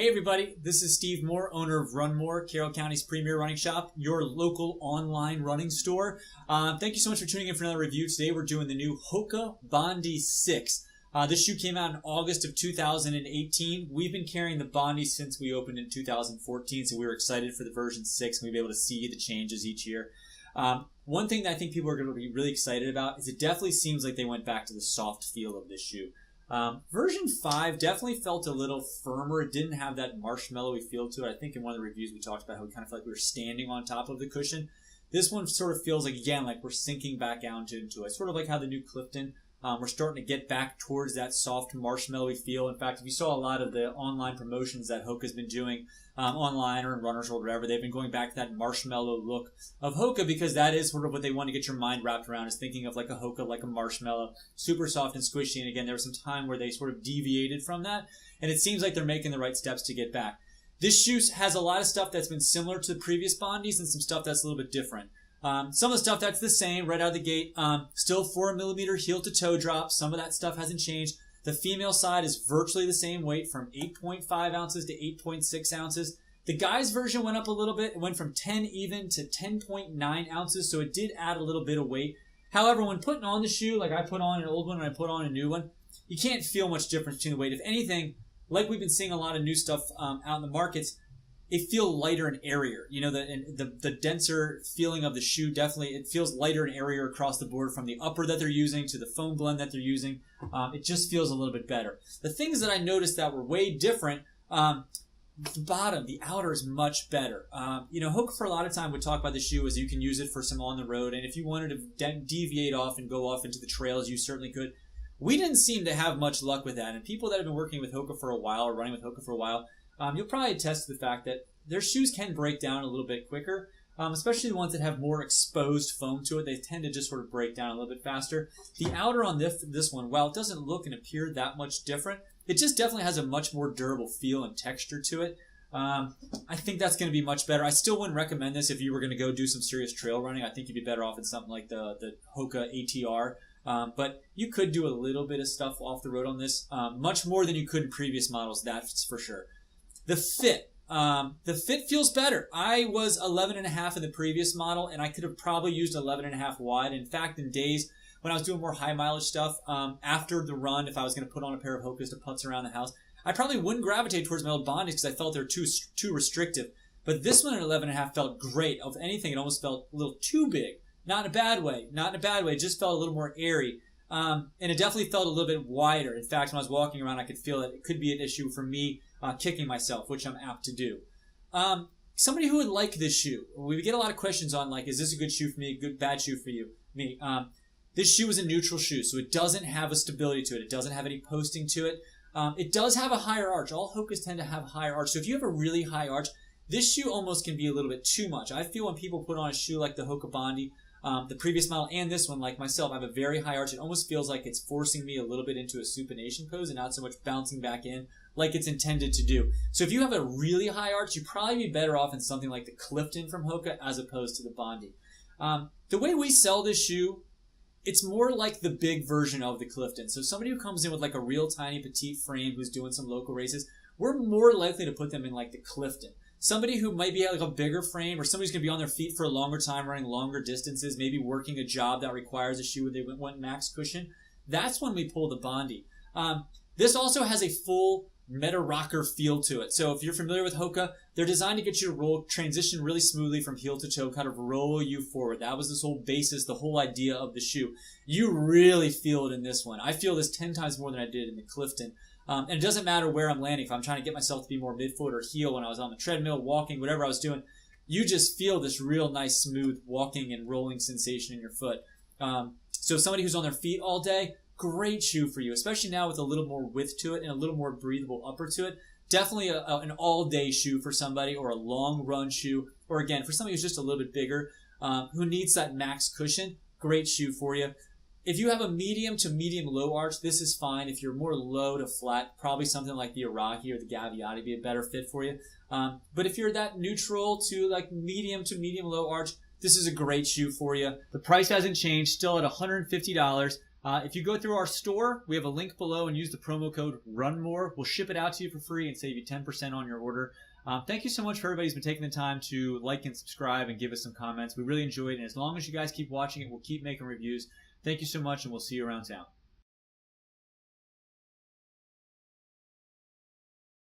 Hey everybody, this is Steve Moore, owner of Run More, Carroll County's premier running shop, your local online running store. Thank you so much for tuning in for another review. Today we're doing the new Hoka Bondi 6. This shoe came out in August of 2018. We've been carrying the Bondi since we opened in 2014, so we were excited for the version 6 and we'll be able to see the changes each year. One thing that I think people are going to be really excited about is it definitely seems like they went back to the soft feel of this shoe. Version 5 definitely felt a little firmer. It didn't have that marshmallowy feel to it. I think in one of the reviews we talked about how we kind of felt like we were standing on top of the cushion. This one sort of feels like, again, like we're sinking back down into it. Sort of like how the new Clifton, we're starting to get back towards that soft marshmallowy feel. In fact, if you saw a lot of the online promotions that Hoka's been doing online or in Runner's World or whatever, they've been going back to that marshmallow look of Hoka because that is sort of what they want to get your mind wrapped around, is thinking of like a Hoka, like a marshmallow, super soft and squishy. And again, there was some time where they sort of deviated from that, and it seems like they're making the right steps to get back. This shoe has a lot of stuff that's been similar to the previous Bondis and some stuff that's a little bit different. Some of the stuff that's the same right out of the gate, still 4mm heel to toe drop. Some of that stuff hasn't changed. The female side is virtually the same weight, from 8.5 ounces to 8.6 ounces. The guys version went up a little bit. It went from 10 even to 10.9 ounces, so it did add a little bit of weight. However, when putting on the shoe, like I put on an old one and I put on a new one, you can't feel much difference between the weight. If anything, like we've been seeing a lot of new stuff out in the markets, it feels lighter and airier. You know, the denser feeling of the shoe, definitely, it feels lighter and airier across the board, from the upper that they're using to the foam blend that they're using. It just feels a little bit better. The things that I noticed that were way different, the bottom, the outer is much better. You know, Hoka for a lot of time would talk about the shoe as you can use it for some on the road, and if you wanted to deviate off and go off into the trails, you certainly could. We didn't seem to have much luck with that, and people that have been working with Hoka for a while or running with Hoka for a while, you'll probably attest to the fact that their shoes can break down a little bit quicker, especially the ones that have more exposed foam to it. They tend to just sort of break down a little bit faster. The outer on this one, while it doesn't look and appear that much different, it just definitely has a much more durable feel and texture to it. I think that's going to be much better. I still wouldn't recommend this if you were going to go do some serious trail running. I think you'd be better off in something like the Hoka ATR. But you could do a little bit of stuff off the road on this, much more than you could in previous models, that's for sure. The fit. The fit feels better. I was 11.5 in the previous model, and I could have probably used 11.5 wide. In fact, in days when I was doing more high mileage stuff, after the run, if I was going to put on a pair of Hokas to putz around the house, I probably wouldn't gravitate towards my old Bondis because I felt they're too restrictive. But this one at 11.5 felt great. Of anything, it almost felt a little too big. Not in a bad way. Not in a bad way. It just felt a little more airy. And it definitely felt a little bit wider. In fact, when I was walking around, I could feel that it could be an issue for me kicking myself, which I'm apt to do. Somebody who would like this shoe, we get a lot of questions on, like, is this a good shoe for me, good, bad shoe for me? This shoe is a neutral shoe, so it doesn't have a stability to it. It doesn't have any posting to it. It does have a higher arch. All Hokas tend to have a higher arch. So if you have a really high arch, this shoe almost can be a little bit too much. I feel when people put on a shoe like the Hoka Bondi, the previous model and this one, like myself, I have a very high arch. It almost feels like it's forcing me a little bit into a supination pose and not so much bouncing back in like it's intended to do. So if you have a really high arch, you'd probably be better off in something like the Clifton from Hoka as opposed to the Bondi. The way we sell this shoe, it's more like the big version of the Clifton. So somebody who comes in with like a real tiny petite frame who's doing some local races, we're more likely to put them in like the Clifton. Somebody who might be like a bigger frame, or somebody who's going to be on their feet for a longer time, running longer distances, maybe working a job that requires a shoe where they want max cushion, that's when we pull the Bondi. This also has a full meta rocker feel to it. So if you're familiar with Hoka, they're designed to get you to transition really smoothly from heel to toe, kind of roll you forward. That was this whole basis, the whole idea of the shoe. You really feel it in this one. I feel this 10 times more than I did in the Clifton. And it doesn't matter where I'm landing. If I'm trying to get myself to be more midfoot or heel when I was on the treadmill, walking, whatever I was doing, you just feel this real nice, smooth walking and rolling sensation in your foot. So somebody who's on their feet all day, great shoe for you, especially now with a little more width to it and a little more breathable upper to it. Definitely an all-day shoe for somebody, or a long-run shoe, or again, for somebody who's just a little bit bigger, who needs that max cushion, great shoe for you. If you have a medium to medium low arch, this is fine. If you're more low to flat, probably something like the Arahi or the Gaviati would be a better fit for you. But if you're that neutral to like medium low arch, this is a great shoe for you. The price hasn't changed, still at $150. If you go through our store, we have a link below and use the promo code RUNMORE. We'll ship it out to you for free and save you 10% on your order. Thank you so much for everybody who's been taking the time to like and subscribe and give us some comments. We really enjoy it, and as long as you guys keep watching it, we'll keep making reviews. Thank you so much, and we'll see you around town.